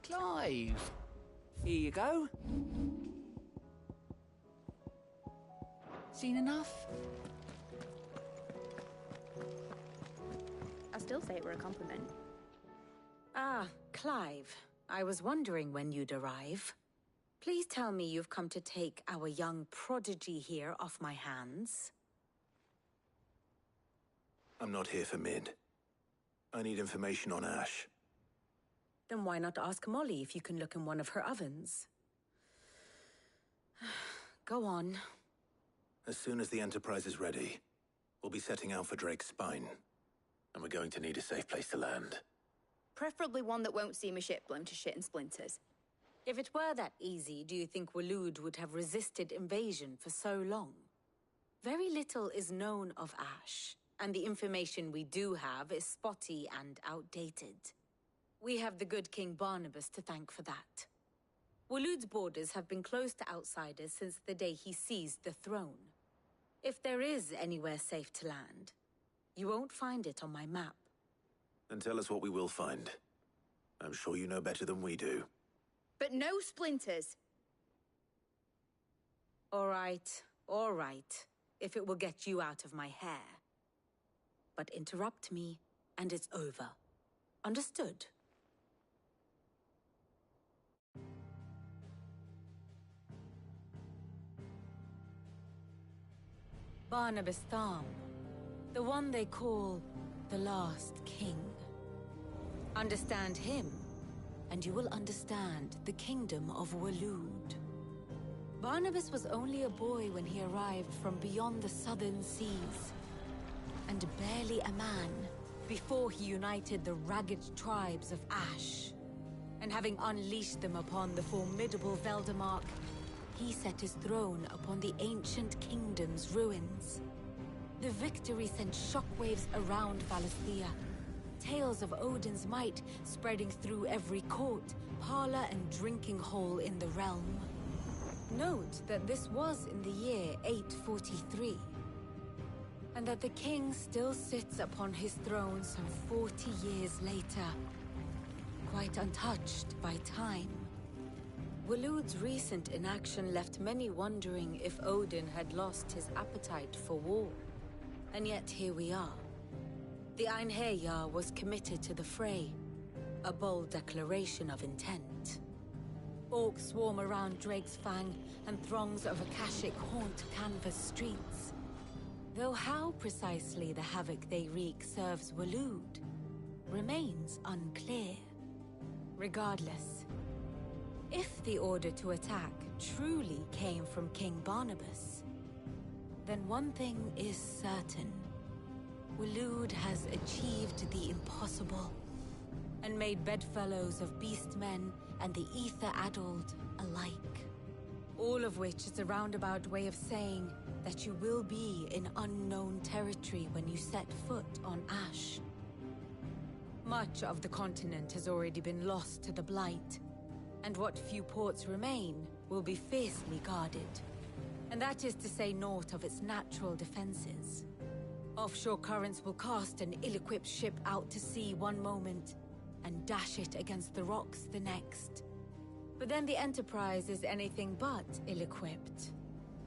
Clive, here you go. Seen enough? I still say it were a compliment. Ah, Clive. I was wondering when you'd arrive. Please tell me you've come to take our young prodigy here off my hands. I'm not here for Mid. I need information on Ash. Then why not ask Molly if you can look in one of her ovens? Go on. As soon as the Enterprise is ready, we'll be setting out for Drake's Spine. And we're going to need a safe place to land. Preferably one that won't see my ship blown to shit and splinters. If it were that easy, do you think Waloed would have resisted invasion for so long? Very little is known of Ash, and the information we do have is spotty and outdated. We have the good King Barnabas to thank for that. Waloed's borders have been closed to outsiders since the day he seized the throne. If there is anywhere safe to land, you won't find it on my map. Then tell us what we will find. I'm sure you know better than we do. But no splinters! All right, if it will get you out of my hair. But interrupt me, and it's over. Understood? Barnabas Tharm, the one they call the Last King. Understand him, and you will understand the kingdom of Waloed. Barnabas was only a boy when he arrived from beyond the southern seas, and barely a man before he united the ragged tribes of Ash. And having unleashed them upon the formidable Veldamark, he set his throne upon the ancient kingdom's ruins. The victory sent shockwaves around Valisthea, tales of Odin's might spreading through every court, parlor, and drinking hole in the realm. Note that this was in the year 843, and that the king still sits upon his throne some 40 years later, quite untouched by time. Waloed's recent inaction left many wondering if Odin had lost his appetite for war. And yet here we are. The Einherjar was committed to the fray, a bold declaration of intent. Orcs swarm around Drake's Fang, and throngs of Akashic haunt canvas streets. Though how precisely the havoc they wreak serves Waloed remains unclear. Regardless, if the order to attack truly came from King Barnabas, then one thing is certain. Waloed has achieved the impossible, and made bedfellows of beastmen and the ether-addled alike. All of which is a roundabout way of saying that you will be in unknown territory when you set foot on Ash. Much of the continent has already been lost to the Blight, and what few ports remain will be fiercely guarded. And that is to say naught of its natural defenses. Offshore currents will cast an ill-equipped ship out to sea one moment, and dash it against the rocks the next. But then the Enterprise is anything but ill-equipped,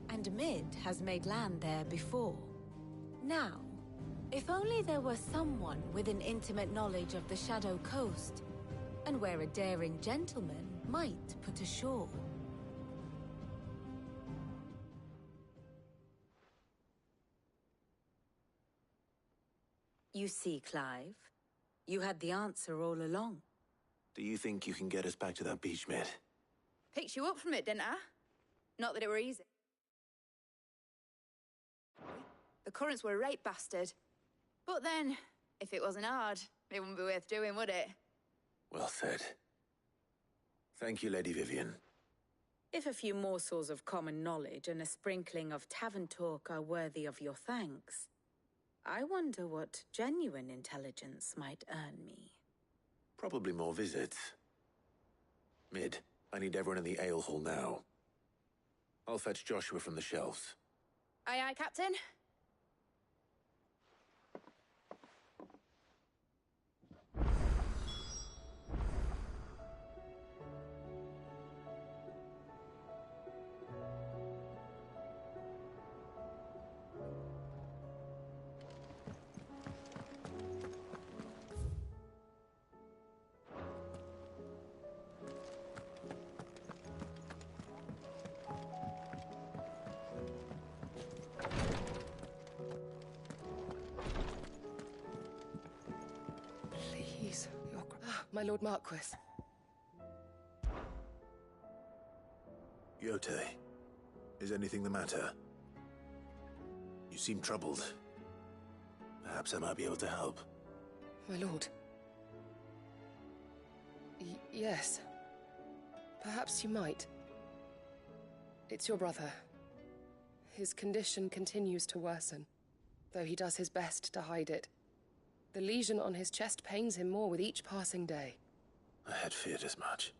and Mid has made land there before. Now, if only there were someone with an intimate knowledge of the Shadow Coast, and where a daring gentleman might put ashore. You see, Clive, you had the answer all along. Do you think you can get us back to that beach, Mid? Picked you up from it, didn't I? Not that it were easy. The currents were a right bastard. But then, if it wasn't hard, it wouldn't be worth doing, would it? Well said. Thank you, Lady Vivian. If a few morsels of common knowledge and a sprinkling of tavern talk are worthy of your thanks, I wonder what genuine intelligence might earn me. Probably more visits. Mid, I need everyone in the ale hall now. I'll fetch Joshua from the shelves. Aye, aye, Captain. my Lord Marquis. Yote, is anything the matter? You seem troubled. Perhaps I might be able to help. My lord. Yes. Perhaps you might. It's your brother. His condition continues to worsen, though he does his best to hide it. The lesion on his chest pains him more with each passing day. I had feared as much.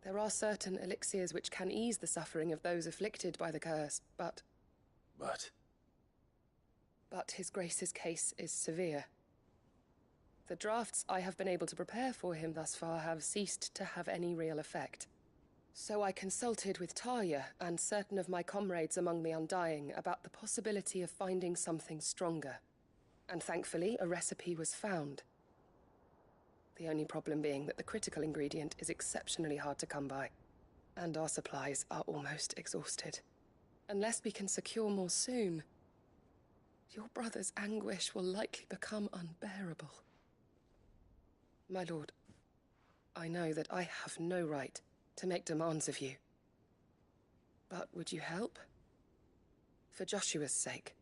There are certain elixirs which can ease the suffering of those afflicted by the curse, but... But His Grace's case is severe. The drafts I have been able to prepare for him thus far have ceased to have any real effect. So I consulted with Talia and certain of my comrades among the Undying about the possibility of finding something stronger. And thankfully, a recipe was found. The only problem being that the critical ingredient is exceptionally hard to come by, and our supplies are almost exhausted. Unless we can secure more soon, your brother's anguish will likely become unbearable. My lord, I know that I have no right to make demands of you. But would you help? For Joshua's sake.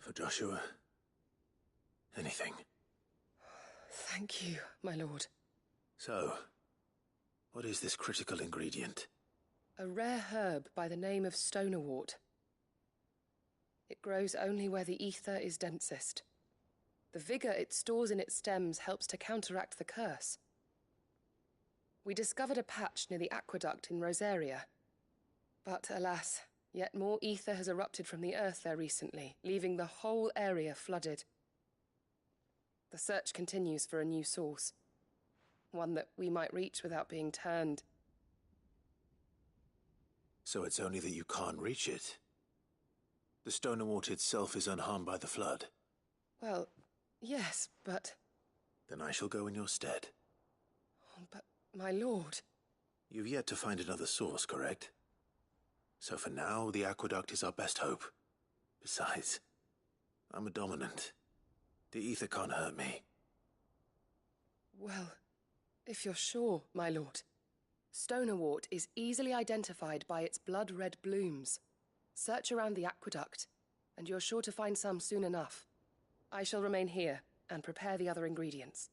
For Joshua, anything. Thank you, my lord. So, what is this critical ingredient? A rare herb by the name of stonerwort. It grows only where the ether is densest. The vigor it stores in its stems helps to counteract the curse. We discovered a patch near the aqueduct in Rosaria. But alas, yet more ether has erupted from the earth there recently, leaving the whole area flooded. The search continues for a new source. One that we might reach without being turned. So it's only that you can't reach it? The Stonerwort itself is unharmed by the flood? Well, yes, but... Then I shall go in your stead. But, my lord... You've yet to find another source, correct? So for now, the aqueduct is our best hope. Besides, I'm a dominant. The ether can't hurt me. Well, if you're sure, my lord. Stonerwort is easily identified by its blood-red blooms. Search around the aqueduct, and you're sure to find some soon enough. I shall remain here and prepare the other ingredients.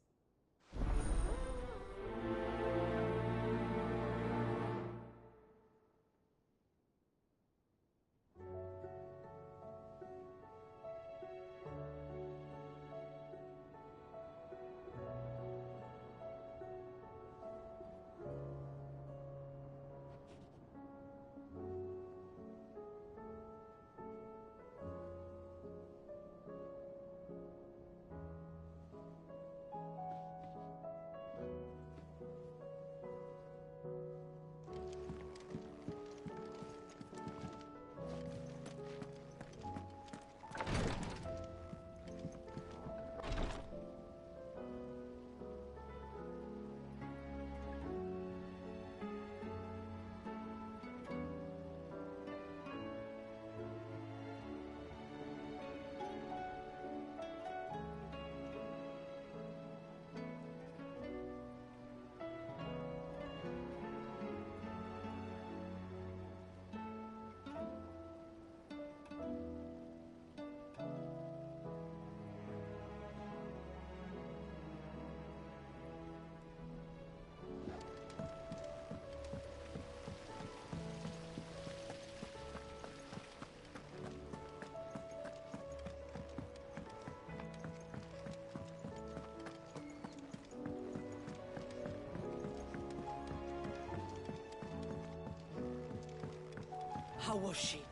How was she?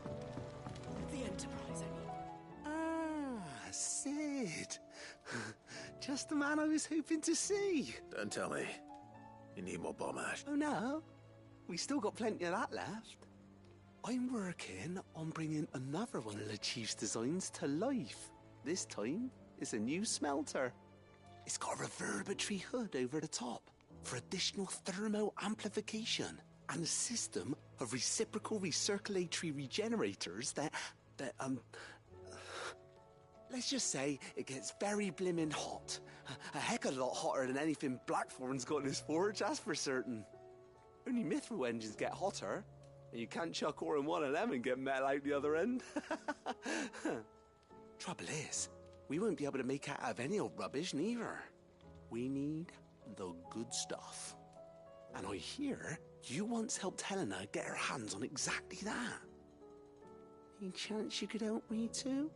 The Enterprise, I mean. Ah, Sid. Just the man I was hoping to see. Don't tell me. You need more bomb ash. Oh no, we still got plenty of that left. I'm working on bringing another one of the Chief's designs to life. This time, it's a new smelter. It's got a reverberatory hood over the top for additional thermal amplification and a system of reciprocal recirculatory regenerators that let's just say it gets very blimmin' hot. A heck of a lot hotter than anything Blackthorn's got in his forge, that's for certain. Only mithril engines get hotter, and you can't chuck ore in one of them and get metal out the other end. Trouble is, we won't be able to make out of any old rubbish, neither. We need the good stuff. And I hear you once helped Helena get her hands on exactly that. Any chance you could help me too?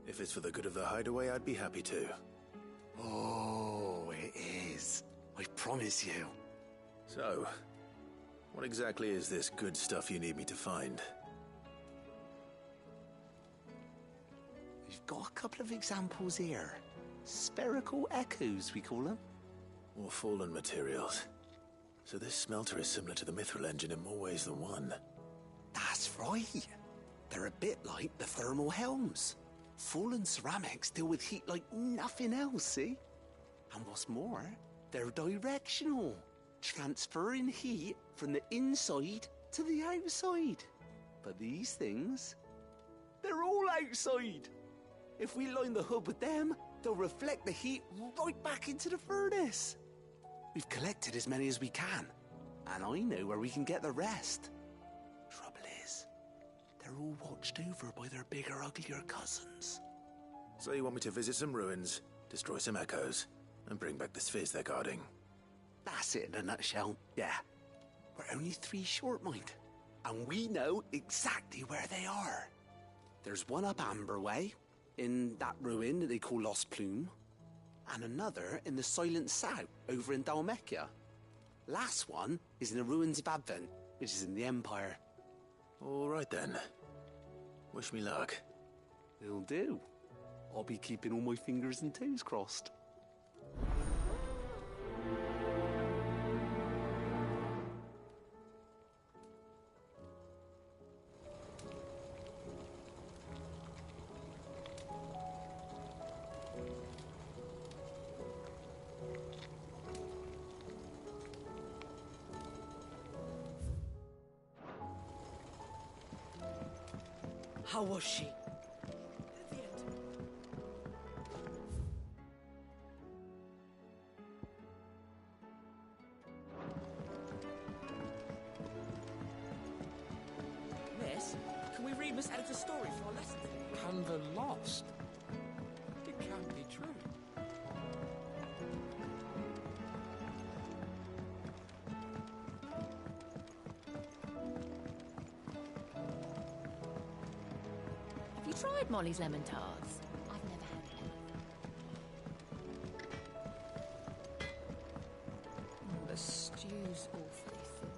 If it's for the good of the hideaway, I'd be happy to. Oh, it is. I promise you. So, what exactly is this good stuff you need me to find? We've got a couple of examples here. Spherical echoes, we call them. More fallen materials. So this smelter is similar to the mithril engine in more ways than one. That's right. They're a bit like the thermal helms. Fallen ceramics deal with heat like nothing else, see? And what's more, they're directional, transferring heat from the inside to the outside. But these things, they're all outside. If we line the hood with them, they'll reflect the heat right back into the furnace. We've collected as many as we can, and I know where we can get the rest. Trouble is, they're all watched over by their bigger, uglier cousins. So you want me to visit some ruins, destroy some echoes, and bring back the spheres they're guarding? That's it in a nutshell, yeah. We're only 3 short, mind, and we know exactly where they are. There's one up Amber Way, in that ruin that they call Lost Plume, and another in the Silent South, over in Dalmekia. Last one is in the ruins of Advent, which is in the Empire. All right then. Wish me luck. It'll do. I'll be keeping all my fingers and toes crossed. How was she? Miss, can we read Miss Editor's story for our lesson? Can the lost? It can't be true. Have you tried Molly's lemon tarts? I've never had any. The stew's awfully thin.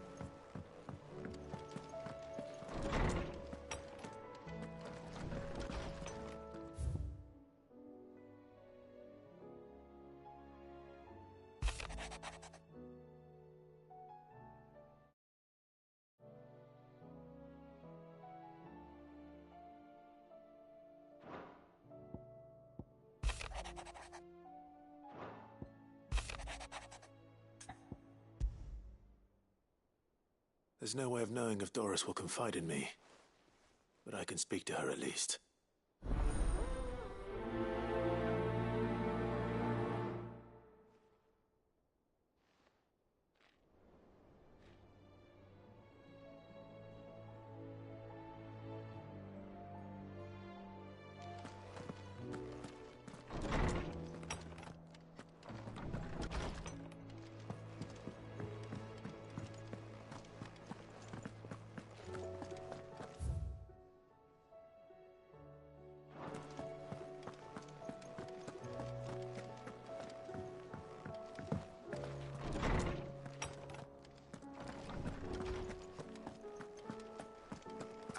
There's no way of knowing if Doris will confide in me, but I can speak to her at least.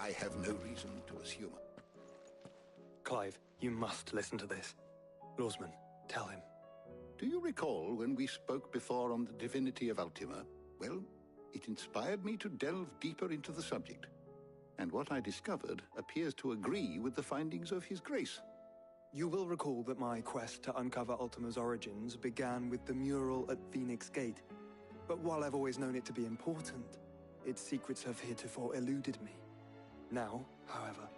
I have no reason to assume. Clive, you must listen to this. Lawsman, tell him. Do you recall when we spoke before on the divinity of Ultima? Well, it inspired me to delve deeper into the subject. And what I discovered appears to agree with the findings of His Grace. You will recall that my quest to uncover Ultima's origins began with the mural at Phoenix Gate. But while I've always known it to be important, its secrets have heretofore eluded me. Now, however,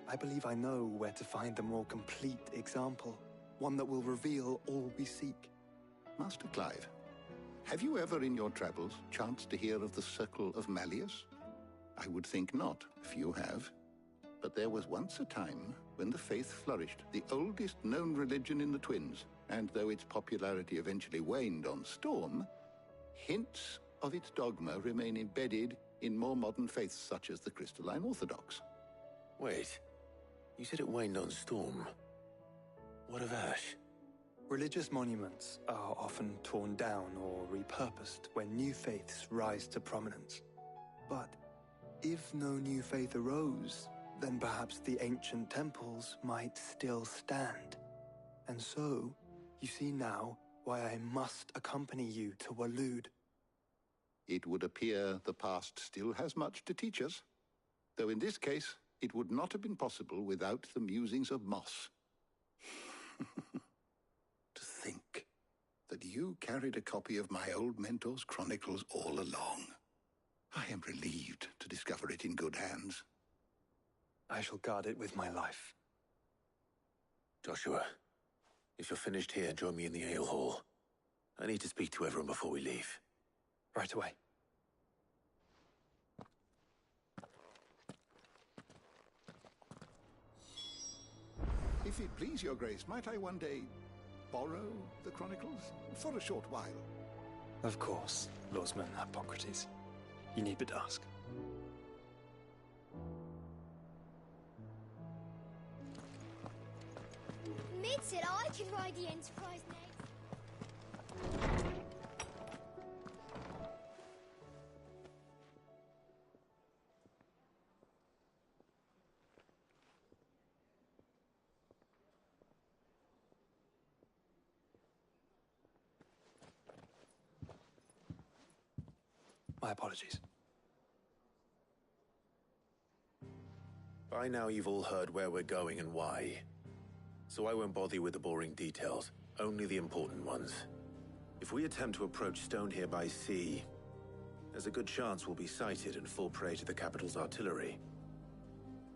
I believe I know where to find the more complete example, one that will reveal all we seek. Master Clive, have you ever in your travels chanced to hear of the Circle of Malleus? I would think not, if you have. But there was once a time when the faith flourished, the oldest known religion in the Twins, and though its popularity eventually waned on Storm, hints of its dogma remain embedded in more modern faiths such as the Crystalline Orthodox. Wait, you said it waned on Storm. What of Ash? Religious monuments are often torn down or repurposed when new faiths rise to prominence. But if no new faith arose, then perhaps the ancient temples might still stand. And so, you see now why I must accompany you to Waloed. It would appear the past still has much to teach us, though in this case, it would not have been possible without the musings of Moss. To think that you carried a copy of my old mentor's chronicles all along. I am relieved to discover it in good hands. I shall guard it with my life. Joshua, if you're finished here, join me in the ale hall. I need to speak to everyone before we leave. Right away. If it please your grace, might I one day borrow the chronicles? For a short while. Of course, Lawsman Hippocrates. You need but ask. Mid said I could ride the Enterprise next. My apologies. By now you've all heard where we're going and why. So I won't bother you with the boring details, only the important ones. If we attempt to approach Stone here by sea, there's a good chance we'll be sighted and fall prey to the capital's artillery.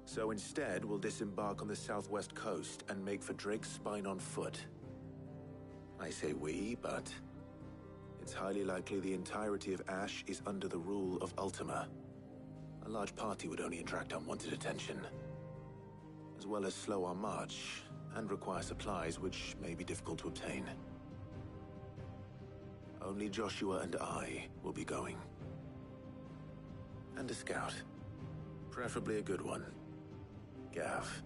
So instead, we'll disembark on the southwest coast and make for Drake's Spine on foot. I say we, but it's highly likely the entirety of Ash is under the rule of Ultima. A large party would only attract unwanted attention, as well as slow our march and require supplies which may be difficult to obtain. Only Joshua and I will be going. And a scout. Preferably a good one. Gav,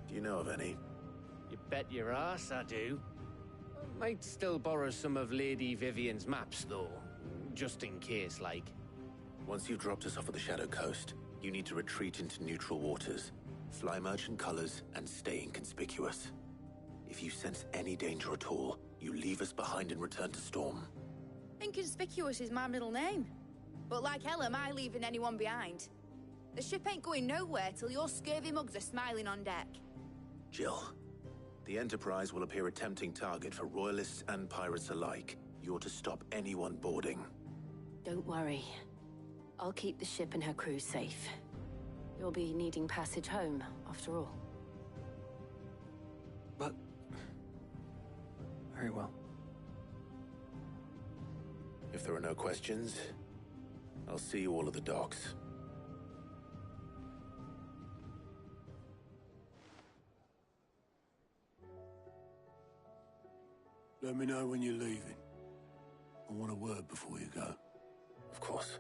do you know of any? You bet your ass I do. Might still borrow some of Lady Vivian's maps, though. Just in case, like. Once you've dropped us off at the Shadow Coast, you need to retreat into neutral waters, fly merchant colors, and stay inconspicuous. If you sense any danger at all, you leave us behind and return to Storm. Inconspicuous is my middle name. But like hell am I leaving anyone behind. The ship ain't going nowhere till your scurvy mugs are smiling on deck. Jill, the Enterprise will appear a tempting target for royalists and pirates alike. You're to stop anyone boarding. Don't worry. I'll keep the ship and her crew safe. You'll be needing passage home, after all. But... very well. If there are no questions, I'll see you all at the docks. Let me know when you're leaving. I want a word before you go. Of course.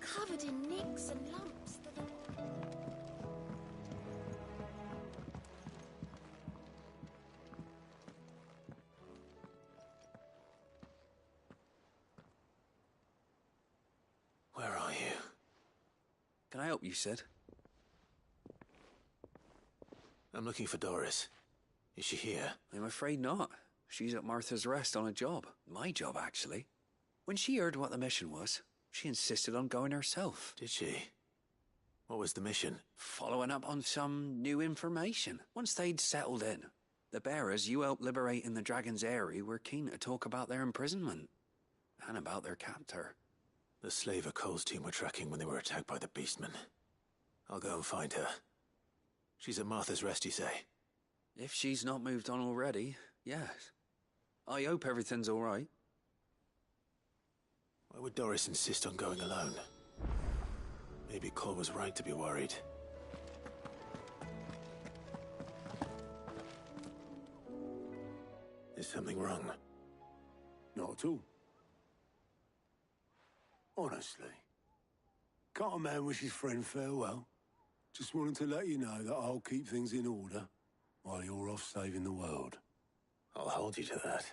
covered in nicks and lumps. Where are you? Can I help you, Sid? I'm looking for Doris. Is she here? I'm afraid not. She's at Martha's Rest on a job. My job, actually. When she heard what the mission was, she insisted on going herself. Did she? What was the mission? Following up on some new information. Once they'd settled in, the bearers you helped liberate in the Dragon's Eyrie were keen to talk about their imprisonment. And about their captor. The slaver Cole's team were tracking when they were attacked by the Beastmen. I'll go and find her. She's at Martha's Rest, you say? If she's not moved on already, yes. I hope everything's all right. Why would Doris insist on going alone? Maybe Cole was right to be worried. Is something wrong? Not at all. Honestly. Can't a man wish his friend farewell? Just wanted to let you know that I'll keep things in order while you're off saving the world. I'll hold you to that.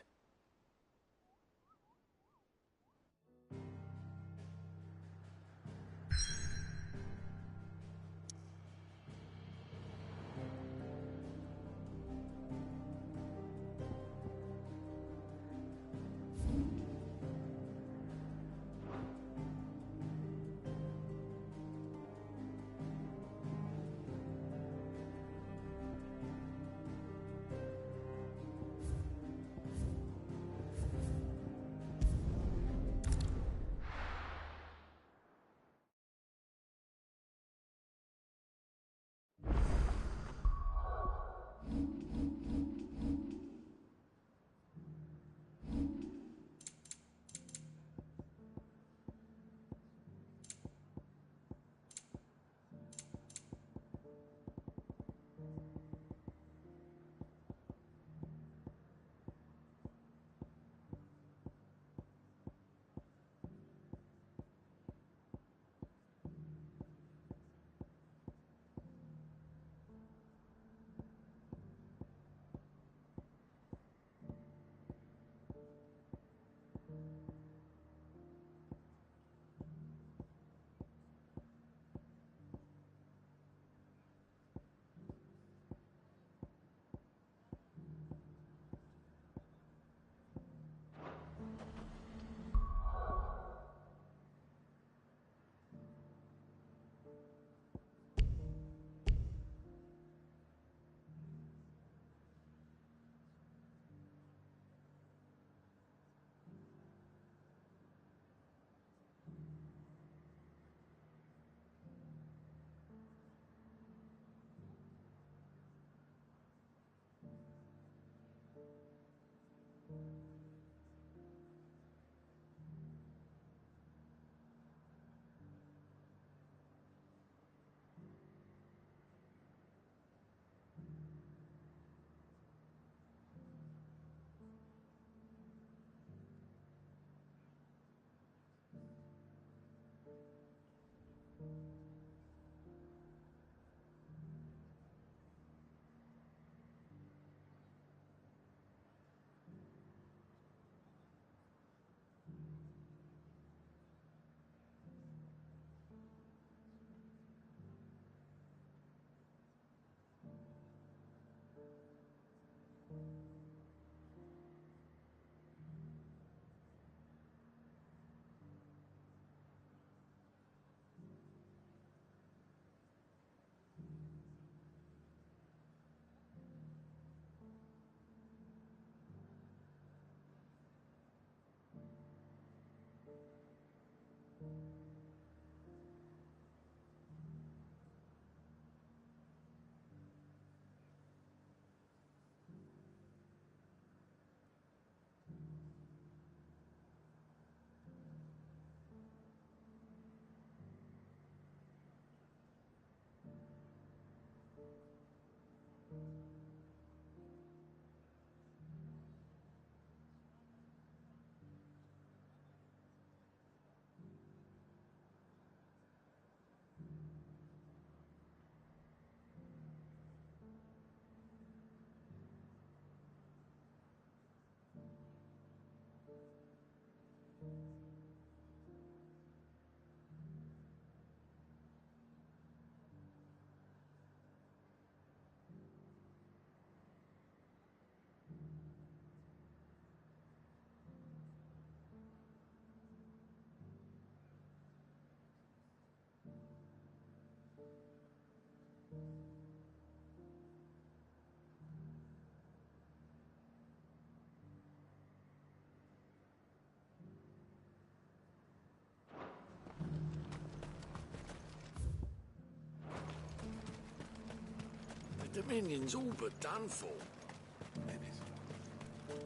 Dominion's all but done for.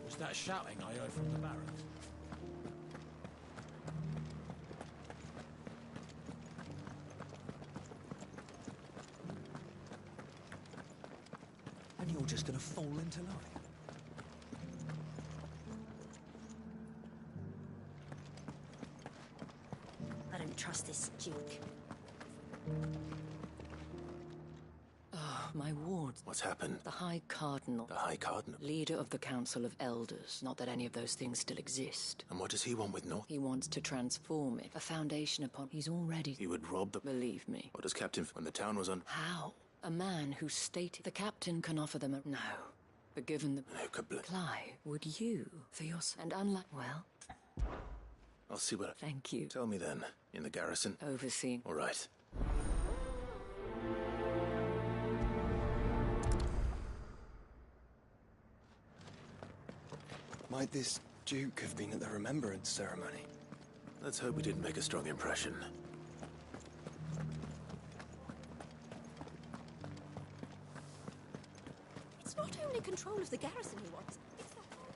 Was that shouting I heard from the barracks? And you're just gonna fall into line? I don't trust this Duke. Ah, my ward. What's happened? The High Cardinal. The High Cardinal? Leader of the Council of Elders. Not that any of those things still exist. And what does he want with North? He wants to transform it. A foundation upon... He's already... He would rob the... Believe me. What does Captain... When the town was on... How? A man who stated... The captain can offer them a... No. But given the... Who could Clive, would you, for your... And unlike... Well... I'll see what... Thank you. Tell me then. In the garrison? Overseeing. All right. Might this Duke have been at the remembrance ceremony? Let's hope we didn't make a strong impression. It's not only control of the garrison he wants, it's the whole...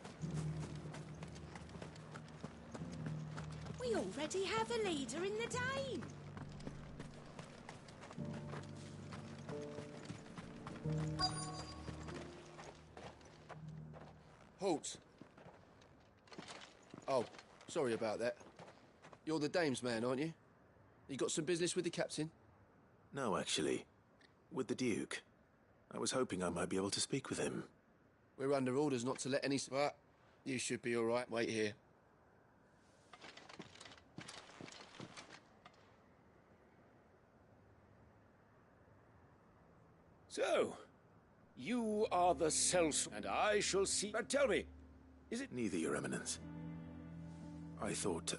We already have a leader in the Dane. Halt. Oh, sorry about that. You're the dame's man, aren't you? You got some business with the captain? No, actually. With the Duke. I was hoping I might be able to speak with him. We're under orders not to let any... But you should be all right. Wait here. So, you are the sellsword, and I shall see... But tell me, is it... Neither, Your Eminence. I thought,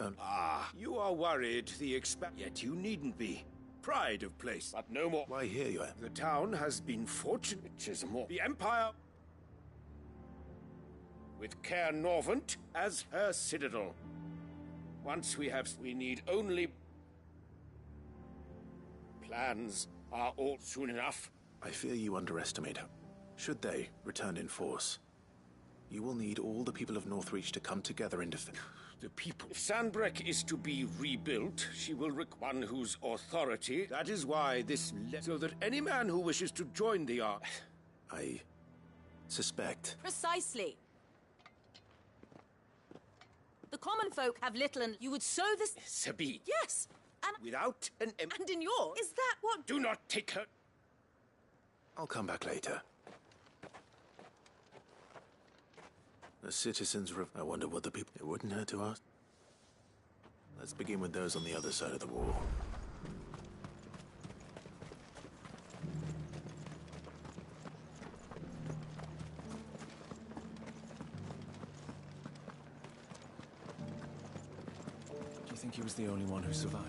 you are worried yet you needn't be. Pride of place, but no more. Why here you are? The town has been fortunate, more. The Empire... with Caer Norvant as her citadel. Once we need only... Plans are all soon enough. I fear you underestimate her. Should they return in force, you will need all the people of Northreach to come together in defense. The people. If Sandbreck is to be rebuilt, she will require one whose authority. That is why this so that any man who wishes to join the army. I suspect. Precisely. The common folk have little, and you would sow this. Sabi. Yes, and without an. And in yours. Is that what? Do not take her. I'll come back later. The citizens... I wonder what the people... It wouldn't hurt to ask. Let's begin with those on the other side of the wall. Do you think he was the only one who survived?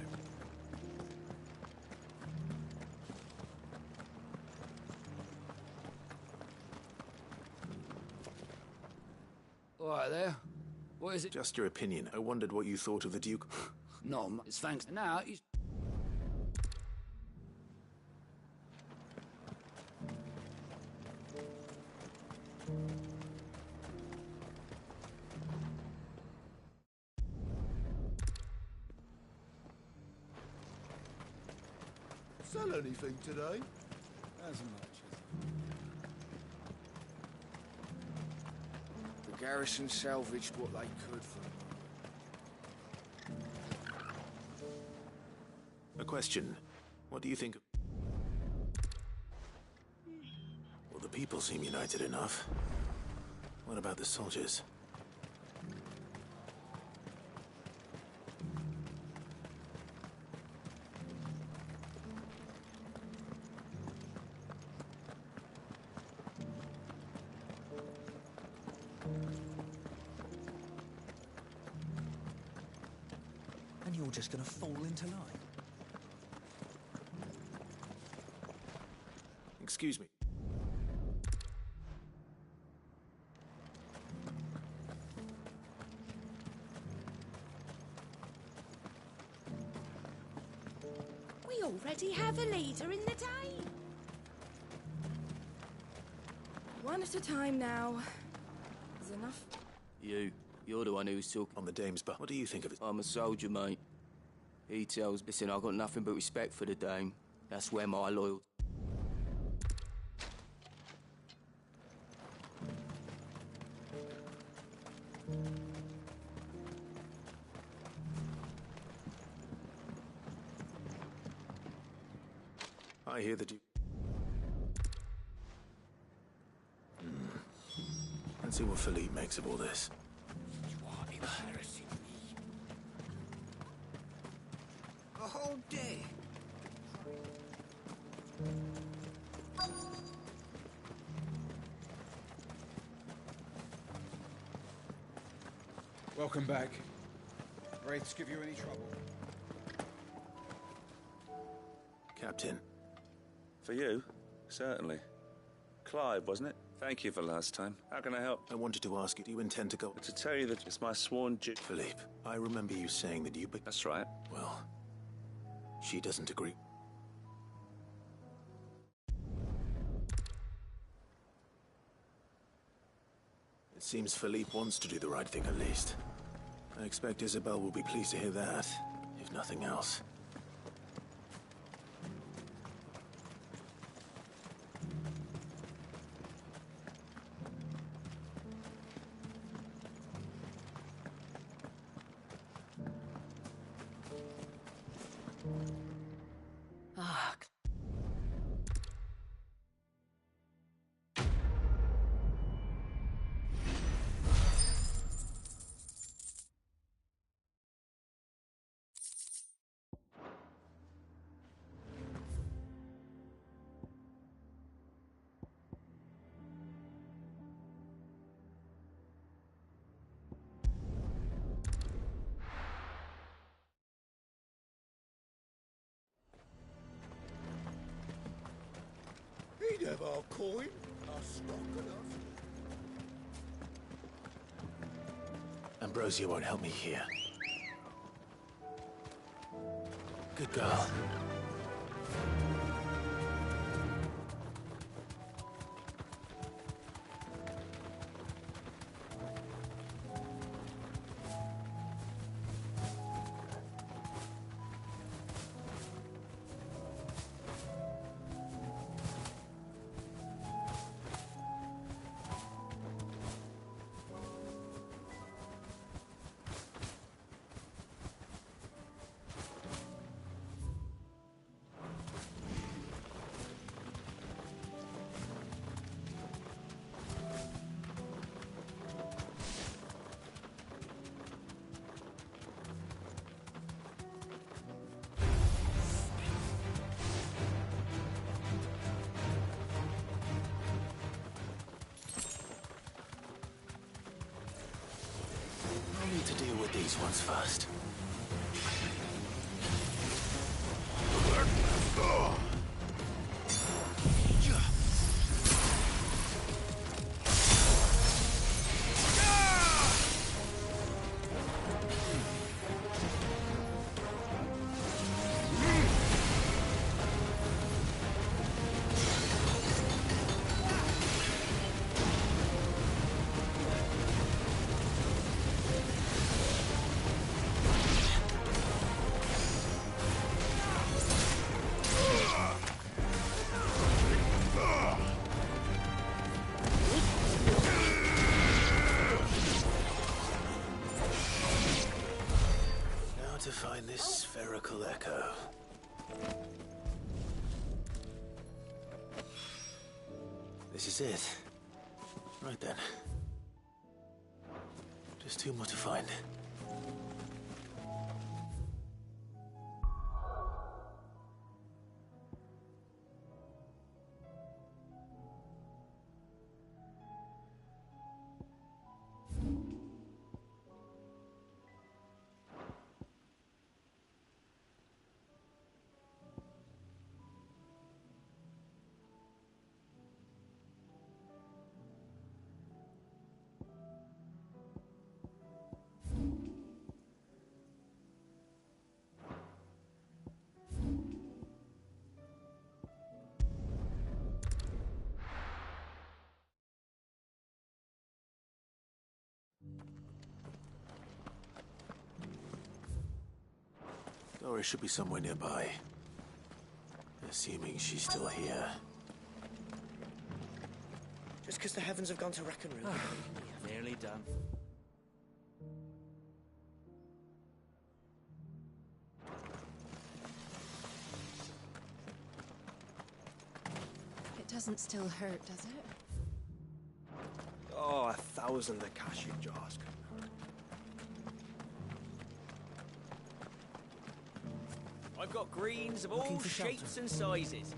All right there. What is it? Just your opinion. I wondered what you thought of the Duke. Not much. It's thanks. Now he's... Sell anything today? As much as... The garrison salvaged what they could from... A question. What do you think? Well, the people seem united enough. What about the soldiers? And you're just gonna fall into line? Excuse me. We already have a leader in the Dane. One at a time now. Is enough? You're the one who's talking. On the dame's butt. What do you think of it? I'm a soldier, mate. He tells, listen, I've got nothing but respect for the dame. That's where my loyalty. I hear that you... Let's see what Philippe makes of all this. You are embarrassing me. A whole day. Welcome back. Wraiths give you any trouble? Captain. For you? Certainly. Clive, wasn't it? Thank you for last time. How can I help? I wanted to ask you, do you intend to go... To tell you that it's my sworn duty. Philippe, I remember you saying that you... That's right. Well, she doesn't agree. It seems Philippe wants to do the right thing at least. I expect Isabel will be pleased to hear that, if nothing else. Ah, He'd have our coin, our stock and our... Ambrosia won't help me here. Good girl. I need to deal with these ones first. To find this spherical echo. This is it. Right then. Just two more to find. Doris should be somewhere nearby. Assuming she's still here. Just because the heavens have gone to wreck and ruin. Nearly done. It doesn't still hurt, does it? Oh, 1,000 the cashew jars. I've got greens of all shapes and sizes.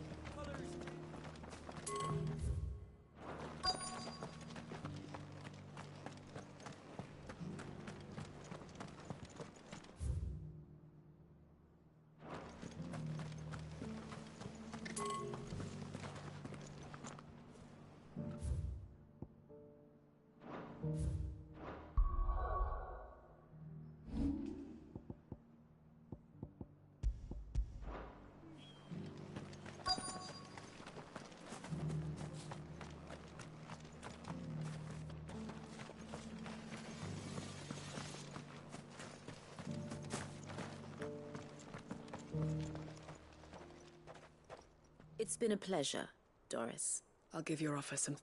It's been a pleasure, Doris. I'll give your offer some...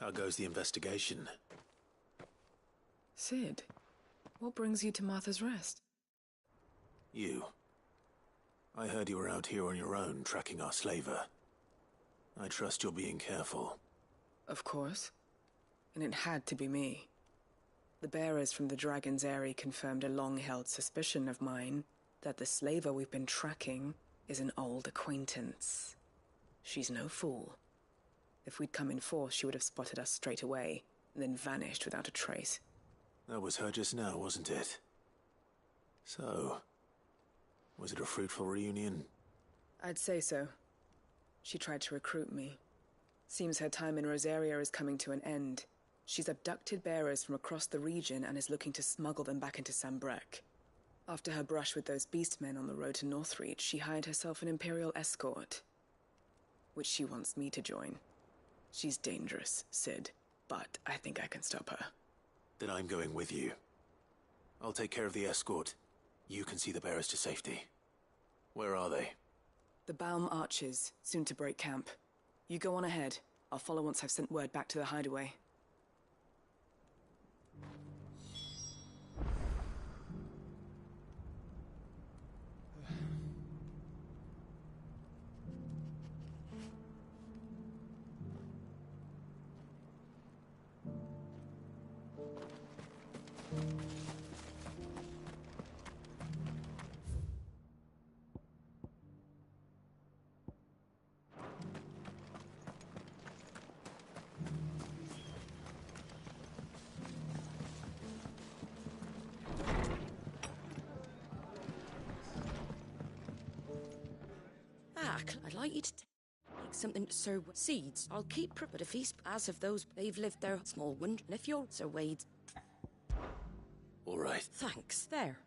How goes the investigation? Sid, what brings you to Martha's Rest? You. I heard you were out here on your own, tracking our slaver. I trust you're being careful. Of course. And it had to be me. The bearers from the Dragon's Eyrie confirmed a long-held suspicion of mine that the slaver we've been tracking is an old acquaintance. She's no fool. If we'd come in force, she would have spotted us straight away, and then vanished without a trace. That was her just now, wasn't it? So, was it a fruitful reunion? I'd say so. She tried to recruit me. Seems her time in Rosaria is coming to an end. She's abducted bearers from across the region and is looking to smuggle them back into Sambrec. After her brush with those beastmen on the road to Northreach, she hired herself an Imperial escort, which she wants me to join. She's dangerous, Sid, but I think I can stop her. Then I'm going with you. I'll take care of the escort. You can see the bearers to safety. Where are they? The Baum Archers, soon to break camp. You go on ahead. I'll follow once I've sent word back to the hideaway. I'd like you to take something to Sir Seeds. I'll keep but a feast as of those they've lived their small one. And if you're Sir Wade... All right. Thanks. There.